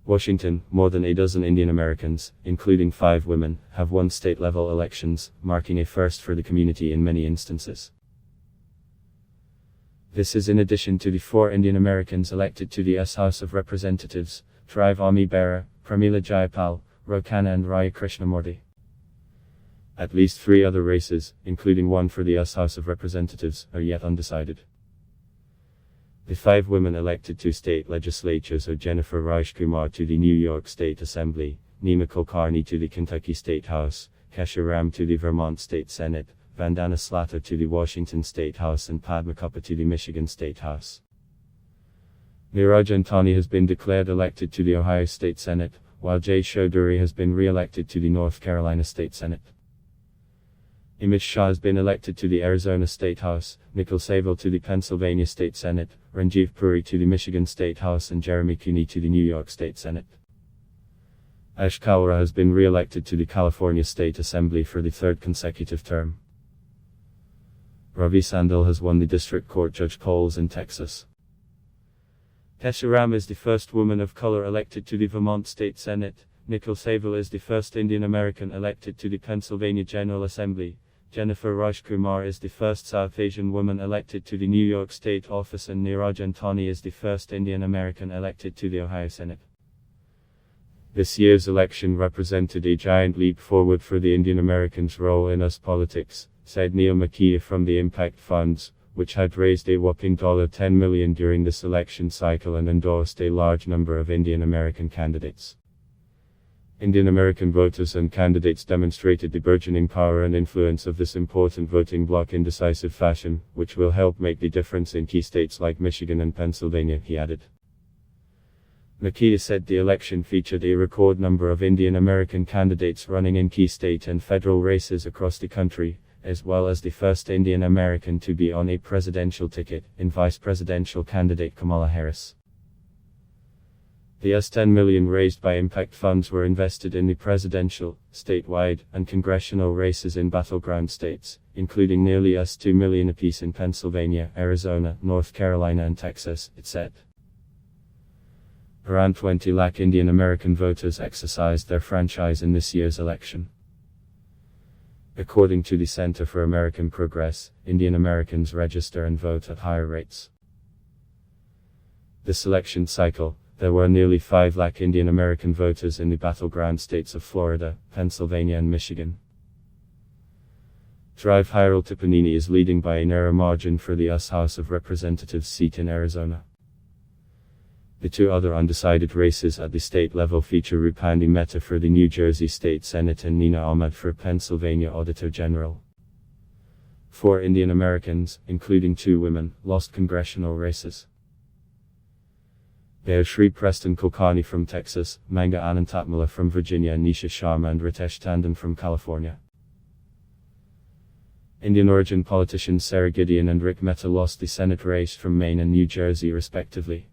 Washington, more than a dozen Indian Americans, including 5 women, have won state-level elections, marking a first for the community in many instances. This is in addition to the 4 Indian Americans elected to the U.S. House of Representatives, Drive Ami Bera, Pramila Jayapal, Rokana and Raya Krishnamurthy. At least 3 other races, including one for the U.S. House of Representatives, are yet undecided. The 5 women elected to state legislatures are Jennifer Rajkumar to the New York State Assembly, Nima Kulkarni to the Kentucky State House, Kesha Ram to the Vermont State Senate, Vandana Slater to the Washington State House and Padma Kuppa to the Michigan State House. Neeraj Antony has been declared elected to the Ohio State Senate, while Jay Chaudhuri has been re-elected to the North Carolina State Senate. Amit Shah has been elected to the Arizona State House, Nikhil Sehgal to the Pennsylvania State Senate, Ranjiv Puri to the Michigan State House and Jeremy Cooney to the New York State Senate. Ash Kalra has been re-elected to the California State Assembly for the 3rd consecutive term. Ravi Sandal has won the district court judge polls in Texas. Kesha Ram is the first woman of color elected to the Vermont State Senate. Nikhil Sehgal is the first Indian American elected to the Pennsylvania General Assembly. Jennifer Rajkumar is the first South Asian woman elected to the New York State Office and Neeraj Antony is the first Indian American elected to the Ohio Senate. This year's election represented a giant leap forward for the Indian Americans' role in US politics, said Neil Makia from the Impact Funds, which had raised a whopping $10 million during this election cycle and endorsed a large number of Indian American candidates. Indian American voters and candidates demonstrated the burgeoning power and influence of this important voting bloc in decisive fashion, which will help make the difference in key states like Michigan and Pennsylvania, he added. Makia said the election featured a record number of Indian American candidates running in key state and federal races across the country, as well as the first Indian American to be on a presidential ticket, in vice presidential candidate Kamala Harris. The $10 million raised by Impact Funds were invested in the presidential, statewide, and congressional races in battleground states, including nearly $2 million apiece in Pennsylvania, Arizona, North Carolina and Texas, it said. Around 20 lakh Indian American voters exercised their franchise in this year's election. According to the Center for American Progress, Indian Americans register and vote at higher rates. This election cycle, there were nearly 5 lakh Indian American voters in the battleground states of Florida, Pennsylvania and Michigan. Drive Hiral Tippanini is leading by a narrow margin for the US House of Representatives seat in Arizona. The 2 other undecided races at the state level feature Rupani Mehta for the New Jersey State Senate and Nina Ahmed for Pennsylvania Auditor General. 4 Indian Americans, including 2 women, lost congressional races. They are Shri Preston Kulkarni from Texas, Manga Anantatmala from Virginia and Nisha Sharma and Ritesh Tandon from California. Indian origin politicians Sarah Gideon and Rick Mehta lost the Senate race from Maine and New Jersey respectively.